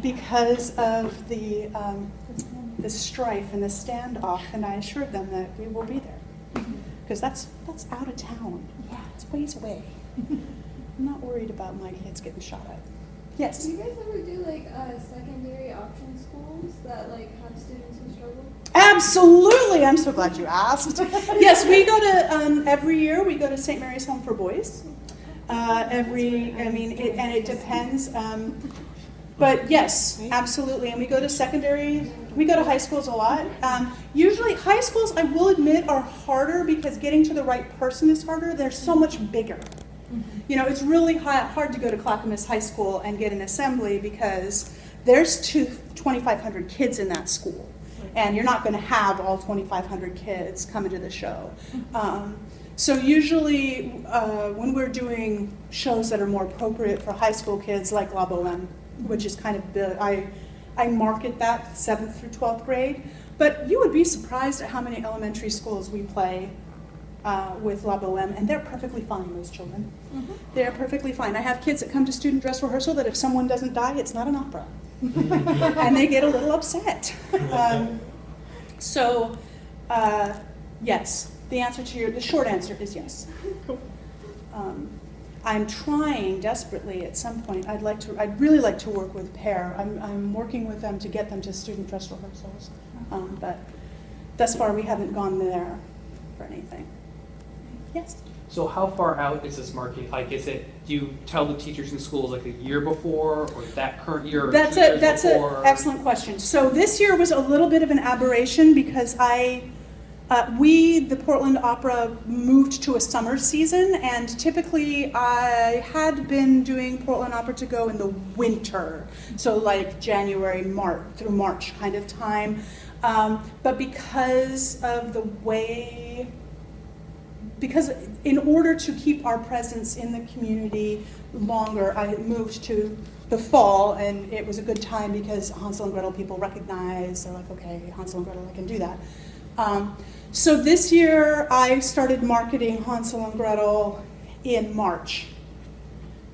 because of the strife and the standoff, and I assured them that we will be there, because that's out of town. Yeah, it's ways away. I'm not worried about my kids getting shot at. Yes? Do you guys ever do secondary option schools that have students who struggle? Absolutely! I'm so glad you asked. Yes, we go to, every year we go to St. Mary's Home for Boys. It depends. But yes, absolutely. And we go to high schools a lot. Usually high schools, I will admit, are harder because getting to the right person is harder. They're so much bigger. It's really hard to go to Clackamas High School and get an assembly because there's 2,500 kids in that school. and you're not going to have all 2,500 kids come into the show. So usually when we're doing shows that are more appropriate for high school kids, like La Boheme, which is kind of I market that 7th through 12th grade, but you would be surprised at how many elementary schools we play with La Boheme, and they're perfectly fine, those children. They're perfectly fine. I have kids that come to student dress rehearsal that if someone doesn't die, it's not an opera. And they get a little upset. Yes, the short answer is yes. I'm trying desperately at some point. I'd really like to work with Pear. I'm working with them to get them to student dress rehearsals. But thus far we haven't gone there for anything. Yes? So how far out is this marketing? Like, do you tell the teachers in schools like a year before, or that current year, or That's 2 years an before? excellent question. So this year was a little bit of an aberration because the Portland Opera moved to a summer season, and typically I had been doing Portland Opera to Go in the winter, so like January, through March kind of time. But because in order to keep our presence in the community longer, I moved to the fall, and it was a good time because Hansel and Gretel people recognize, they're like, okay, Hansel and Gretel, I can do that. So this year I started marketing Hansel and Gretel in March,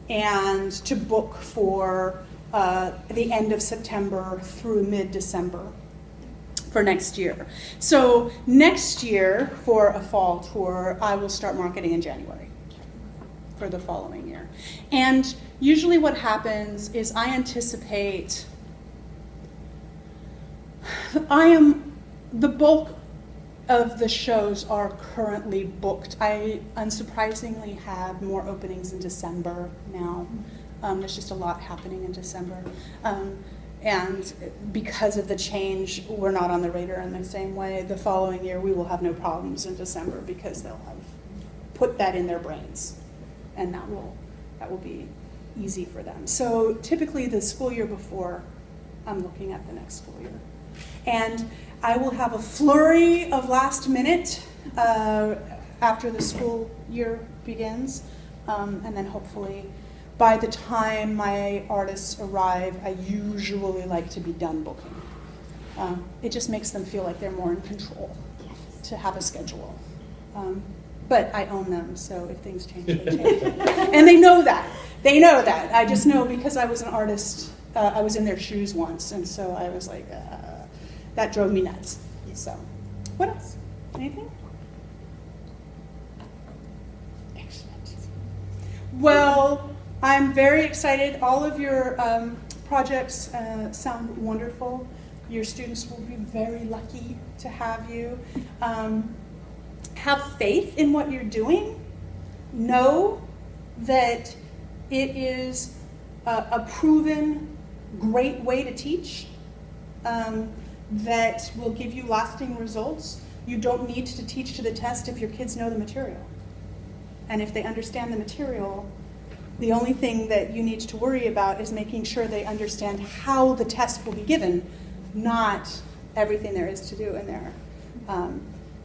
and to book for the end of September through mid-December for next year. So next year for a fall tour, I will start marketing in January for the following year. And usually what happens is I anticipate, the bulk of the shows are currently booked. I unsurprisingly have more openings in December now. There's just a lot happening in December. And because of the change, we're not on the radar in the same way. The following year, we will have no problems in December because they'll have put that in their brains, and that will be easy for them. So typically the school year before, I'm looking at the next school year. And I will have a flurry of last minute after the school year begins, and then hopefully by the time my artists arrive, I usually like to be done booking. It just makes them feel like they're more in control to have a schedule. But I own them, so if things change, they change. And they know that. They know that. I just know because I was an artist, I was in their shoes once, and so I was like, that drove me nuts. So, what else? Anything? Excellent. Well, I'm very excited. All of your projects sound wonderful. Your students will be very lucky to have you. Have faith in what you're doing. Know that it is a proven great way to teach that will give you lasting results. You don't need to teach to the test if your kids know the material. And if they understand the material, the only thing that you need to worry about is making sure they understand how the test will be given, not everything there is to do in there.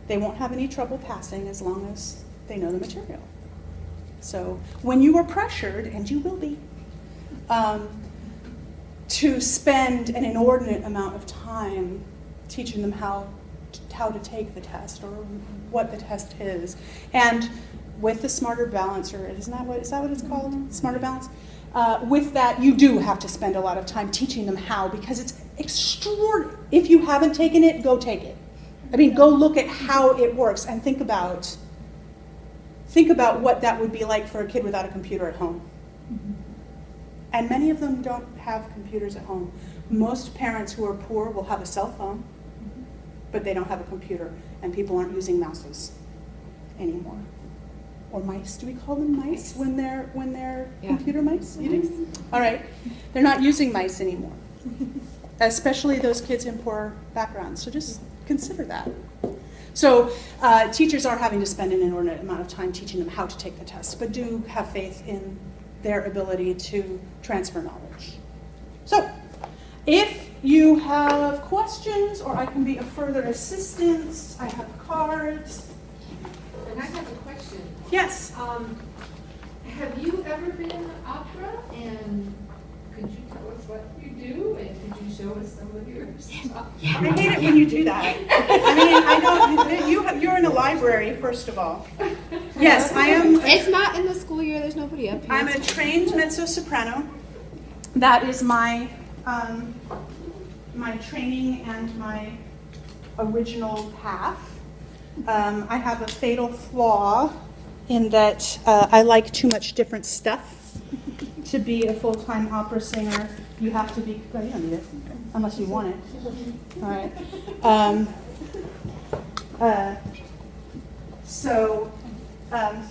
They won't have any trouble passing as long as they know the material. So when you are pressured, and you will be, to spend an inordinate amount of time teaching them how to take the test or what the test is, and with the Smarter Balancer, is that what it's called? Smarter Balance? With that, you do have to spend a lot of time teaching them how, because it's extraordinary. If you haven't taken it, go take it. I mean, go look at how it works and think about what that would be like for a kid without a computer at home. And many of them don't have computers at home. Most parents who are poor will have a cell phone, but they don't have a computer, and people aren't using mouses anymore. Or mice, do we call them mice when they're Yeah. computer mice? You do? All right, they're not using mice anymore, especially those kids in poor backgrounds, so just consider that. So teachers are having to spend an inordinate amount of time teaching them how to take the test, but do have faith in their ability to transfer knowledge. So if you have questions, or I can be of further assistance, I have cards. And I have a question. Yes. Have you ever been in opera? And could you tell us what you do? And could you show us some of your stuff? I hate it when you do that. I mean, I don't, you're in a library, first of all. Yes, I am. It's not in the school year. There's nobody up here. I'm a trained mezzo-soprano. That is my, my training and my original path. I have a fatal flaw in that I like too much different stuff. To be a full-time opera singer, you have to be, well, you don't need it, unless you want it. All right.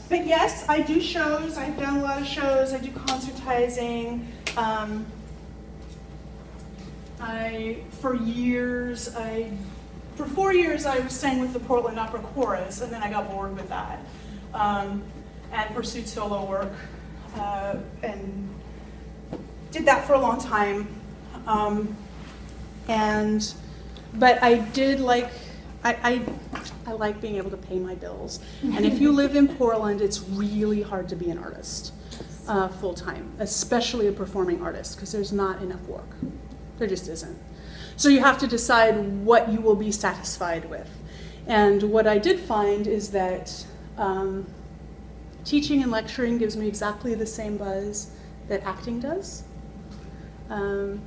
But yes, I do shows. I've done a lot of shows. I do concertizing. For 4 years, I sang with the Portland Opera Chorus, and then I got bored with that, and pursued solo work, and did that for a long time. But I did like, I like being able to pay my bills. And if you live in Portland, it's really hard to be an artist full-time, especially a performing artist, because there's not enough work. There just isn't. So you have to decide what you will be satisfied with. And what I did find is that teaching and lecturing gives me exactly the same buzz that acting does. And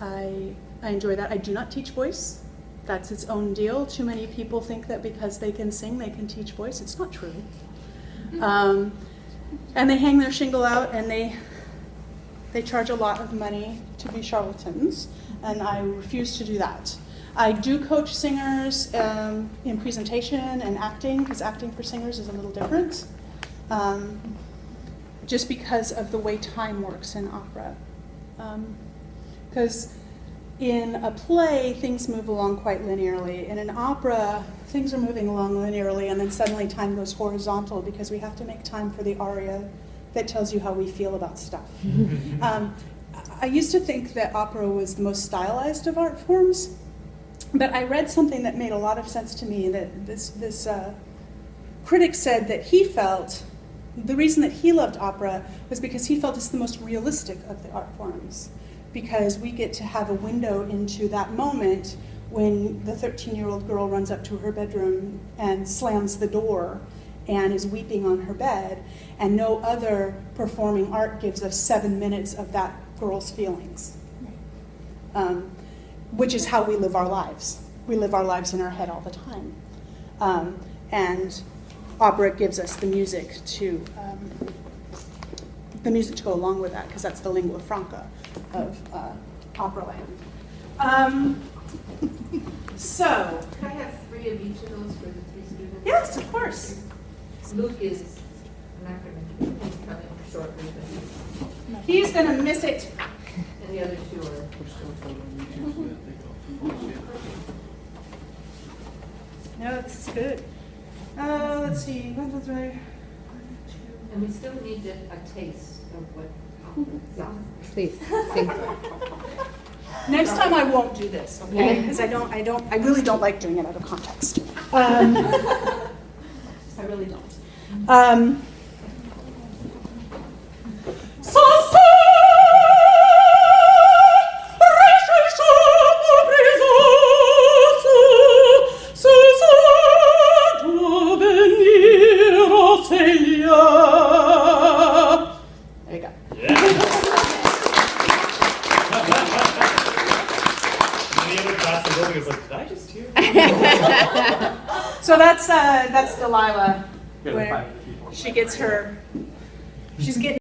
I enjoy that. I do not teach voice. That's its own deal. Too many people think that because they can sing, they can teach voice. It's not true. And they hang their shingle out, and they charge a lot of money to be charlatans, and I refuse to do that. I do coach singers in presentation and acting, because acting for singers is a little different, just because of the way time works in opera. Because in a play, things move along quite linearly. In an opera, things are moving along linearly, and then suddenly time goes horizontal because we have to make time for the aria that tells you how we feel about stuff. I used to think that opera was the most stylized of art forms, but I read something that made a lot of sense to me, that this critic said that he felt the reason that he loved opera was because he felt it's the most realistic of the art forms, because we get to have a window into that moment when the 13-year-old girl runs up to her bedroom and slams the door and is weeping on her bed, and no other performing art gives us 7 minutes of that girl's feelings, which is how we live our lives. We live our lives in our head all the time. And opera gives us the music to go along with that, because that's the lingua franca of opera land. So, Can I have 3 of each of those for the 3 students? yes, of course. Luke is, I'm not going to, he's coming shortly, but He's gonna miss it. and the other 2 are. No, this is good. Let's see. And we still need a taste of what opera sounds like. Please, sing. Next time I won't do this, okay? Because I really don't like doing it out of context. I really don't. There you go. And the other class in the building is like, did I just hear? So that's Delilah, Good, where five people. she gets her, she's getting